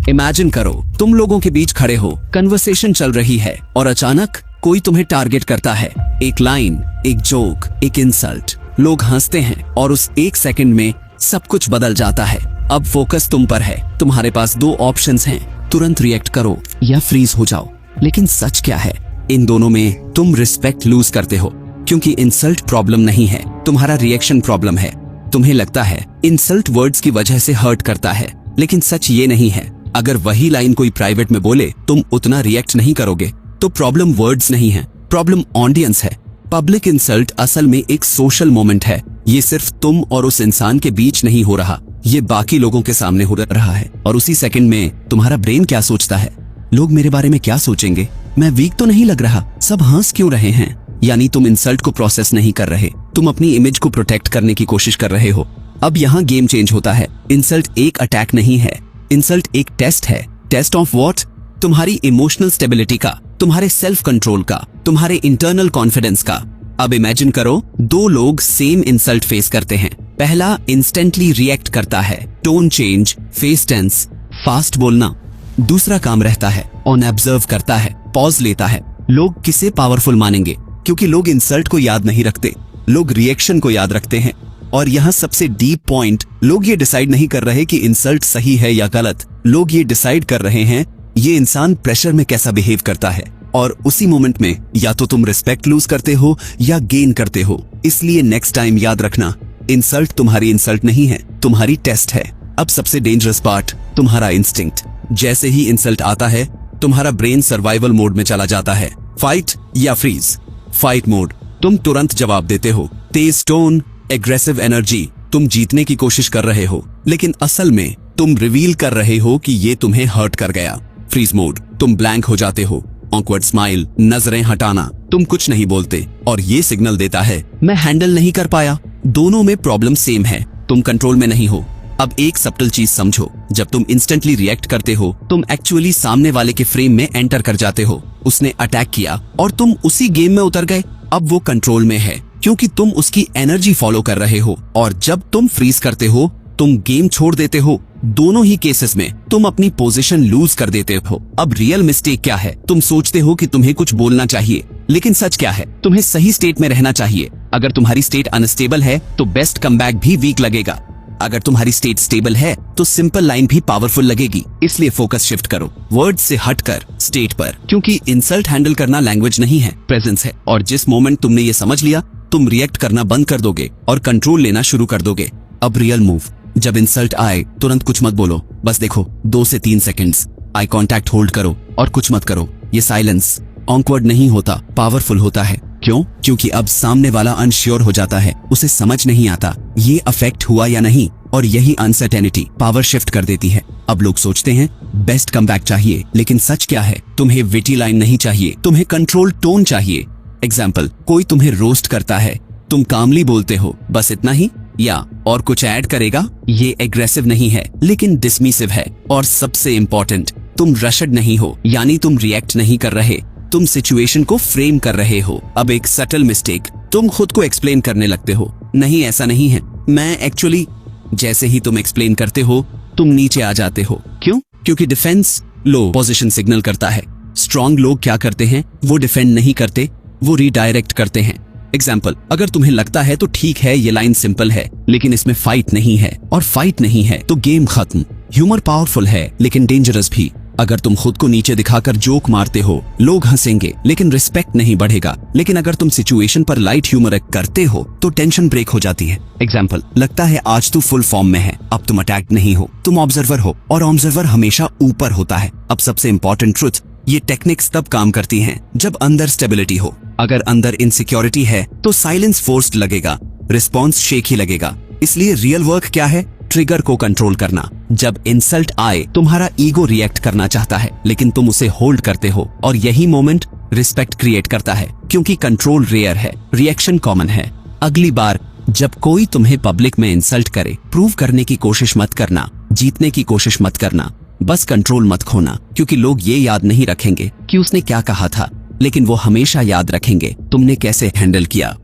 Imagine करो तुम लोगों के बीच खड़े हो, कन्वर्सेशन चल रही है और अचानक कोई तुम्हें टारगेट करता है। एक लाइन, एक जोक, एक इंसल्ट। लोग हंसते हैं और उस एक सेकंड में सब कुछ बदल जाता है। अब फोकस तुम पर है। तुम्हारे पास दो ऑप्शंस हैं, तुरंत रिएक्ट करो या फ्रीज हो जाओ। लेकिन सच क्या है? इन दोनों में तुम रिस्पेक्ट लूज करते हो, क्योंकि इंसल्ट प्रॉब्लम नहीं है, तुम्हारा रिएक्शन प्रॉब्लम है। तुम्हें लगता है इंसल्ट वर्ड्स की वजह से हर्ट करता है, लेकिन सच ये नहीं है। अगर वही लाइन कोई प्राइवेट में बोले, तुम उतना रिएक्ट नहीं करोगे, तो प्रॉब्लम वर्ड्स नहीं है, प्रॉब्लम ऑडियंस है। पब्लिक इंसल्ट असल में एक सोशल मोमेंट है। ये सिर्फ तुम और उस इंसान के बीच नहीं हो रहा, ये बाकी लोगों के सामने हो रहा है। और उसी सेकंड में तुम्हारा ब्रेन क्या सोचता है? लोग मेरे बारे में क्या सोचेंगे? मैं वीक तो नहीं लग रहा, सब हंस क्यों रहे हैं? यानी तुम इंसल्ट को प्रोसेस नहीं कर रहे, तुम अपनी इमेज को प्रोटेक्ट करने की कोशिश कर रहे हो। अब यहाँ गेम चेंज होता है। इंसल्ट एक अटैक नहीं है, इंसल्ट एक टेस्ट है। Test of what? तुम्हारी इमोशनल स्टेबिलिटी का, तुम्हारे सेल्फ कंट्रोल का, तुम्हारे इंटरनल कॉन्फिडेंस का। अब इमेजिन करो दो लोग सेम इंसल्ट फेस करते हैं। पहला इंस्टेंटली रिएक्ट करता है, tone change, face tense, fast बोलना। दूसरा काम रहता है, ऑन ऑब्जर्व करता है, पॉज लेता है। लोग किसे पावरफुल मानेंगे? क्योंकि लोग इंसल्ट को याद नहीं रखते, लोग रिएक्शन को याद रखते हैं। और यहाँ सबसे डीप पॉइंट, लोग ये डिसाइड नहीं कर रहे कि इंसल्ट सही है या गलत, लोग ये डिसाइड कर रहे हैं ये इंसान प्रेशर में कैसा बिहेव करता है। और उसी मोमेंट में या तो तुम रिस्पेक्ट लूज करते हो या गेन करते हो। इसलिए नेक्स्ट टाइम याद रखना, इंसल्ट तुम्हारी इंसल्ट नहीं है, तुम्हारी टेस्ट है। अब सबसे डेंजरस पार्ट, तुम्हारा इंस्टिंक्ट। जैसे ही इंसल्ट आता है, तुम्हारा ब्रेन सर्वाइवल मोड में चला जाता है, फाइट या फ्रीज। फाइट मोड, तुम तुरंत जवाब देते हो, तेज टोन, एग्रेसिव एनर्जी, तुम जीतने की कोशिश कर रहे हो, लेकिन असल में तुम रिवील कर रहे हो कि ये तुम्हें हर्ट कर गया। फ्रीज मोड, तुम ब्लैंक हो जाते हो, ऑकवर्ड स्माइल, नजरें हटाना, तुम कुछ नहीं बोलते, और ये सिग्नल देता है मैं हैंडल नहीं कर पाया। दोनों में प्रॉब्लम सेम है, तुम कंट्रोल में नहीं हो। अब एक सबटल चीज समझो, जब तुम इंस्टेंटली रिएक्ट करते हो, तुम एक्चुअली सामने वाले के फ्रेम में एंटर कर जाते हो। उसने अटैक किया और तुम उसी गेम में उतर गए। अब वो कंट्रोल में है, क्योंकि तुम उसकी एनर्जी फॉलो कर रहे हो। और जब तुम फ्रीज करते हो, तुम गेम छोड़ देते हो। दोनों ही केसेस में तुम अपनी पोजीशन लूज कर देते हो। अब रियल मिस्टेक क्या है? तुम सोचते हो कि तुम्हें कुछ बोलना चाहिए, लेकिन सच क्या है? तुम्हें सही स्टेट में रहना चाहिए। अगर तुम्हारी स्टेट अनस्टेबल है तो बेस्ट कमबैक भी वीक लगेगा। अगर तुम्हारी स्टेट स्टेबल है तो सिंपल लाइन भी पावरफुल लगेगी। इसलिए फोकस शिफ्ट करो वर्ड से हटकर स्टेट पर, क्योंकि इंसल्ट हैंडल करना लैंग्वेज नहीं है, प्रेजेंस है। और जिस मोमेंट तुमने ये समझ लिया, तुम रिएक्ट करना बंद कर दोगे और कंट्रोल लेना शुरू कर दोगे। अब रियल मूव, जब इंसल्ट आए तुरंत कुछ मत बोलो, बस देखो 2 से 3 सेकंड्स, आई कांटेक्ट होल्ड करो और कुछ मत करो। ये साइलेंस ऑकवर्ड नहीं होता, पावरफुल होता है। क्यों? क्योंकि अब सामने वाला अनश्योर हो जाता है, उसे समझ नहीं आता ये अफेक्ट हुआ या नहीं, और यही अनसर्टेनिटी पावर शिफ्ट कर देती है। अब लोग सोचते हैं बेस्ट कमबैक चाहिए, लेकिन सच क्या है? तुम्हें विटी लाइन नहीं चाहिए, तुम्हें कंट्रोल टोन चाहिए। एग्जाम्पल, कोई तुम्हें रोस्ट करता है, तुम कामली बोलते हो, बस इतना ही, या और कुछ ऐड करेगा? ये एग्रेसिव नहीं है, लेकिन डिसमिसिव है। और सबसे इम्पोर्टेंट, तुम रशड नहीं हो, यानी तुम रिएक्ट नहीं कर रहे, तुम सिचुएशन को फ्रेम कर रहे हो। अब एक सटल मिस्टेक, तुम खुद को एक्सप्लेन करने लगते हो, नहीं ऐसा नहीं है, मैं एक्चुअली। जैसे ही तुम एक्सप्लेन करते हो, तुम नीचे आ जाते हो। क्यों? क्योंकि डिफेंस लो पोजीशन सिग्नल करता है। स्ट्रांग लोग क्या करते हैं? वो डिफेंड नहीं करते, वो रीडायरेक्ट करते हैं। एग्जाम्पल, अगर तुम्हें लगता है तो ठीक है ये लाइन सिंपल है, लेकिन इसमें फाइट नहीं है, और फाइट नहीं है तो गेम खत्म। ह्यूमर पावरफुल है लेकिन डेंजरस भी। अगर तुम खुद को नीचे दिखाकर जोक मारते हो, लोग हंसेंगे लेकिन रिस्पेक्ट नहीं बढ़ेगा। लेकिन अगर तुम सिचुएशन पर लाइट ह्यूमर करते हो तो टेंशन ब्रेक हो जाती है। एग्जाम्पल, लगता है आज तू फुल फॉर्म में है, अब तुम अटैक नहीं हो, तुम ऑब्जर्वर हो, और ऑब्जर्वर हमेशा ऊपर होता है। अब सबसे इंपॉर्टेंट ट्रुथ, ये टेक्निक्स तब काम करती हैं जब अंदर स्टेबिलिटी हो। अगर अंदर इनसिक्योरिटी है तो साइलेंस फोर्स्ड लगेगा, रिस्पॉन्स शेकी लगेगा। इसलिए रियल वर्क क्या है? ट्रिगर को कंट्रोल करना। जब इंसल्ट आए, तुम्हारा ईगो रिएक्ट करना चाहता है, लेकिन तुम उसे होल्ड करते हो, और यही मोमेंट रिस्पेक्ट क्रिएट करता है, क्योंकि कंट्रोल रेयर है, रिएक्शन कॉमन है। अगली बार जब कोई तुम्हें पब्लिक में इंसल्ट करे, प्रूव करने की कोशिश मत करना, जीतने की कोशिश मत करना, बस कंट्रोल मत खोना। क्योंकि लोग ये याद नहीं रखेंगे कि उसने क्या कहा था, लेकिन वो हमेशा याद रखेंगे तुमने कैसे हैंडल किया।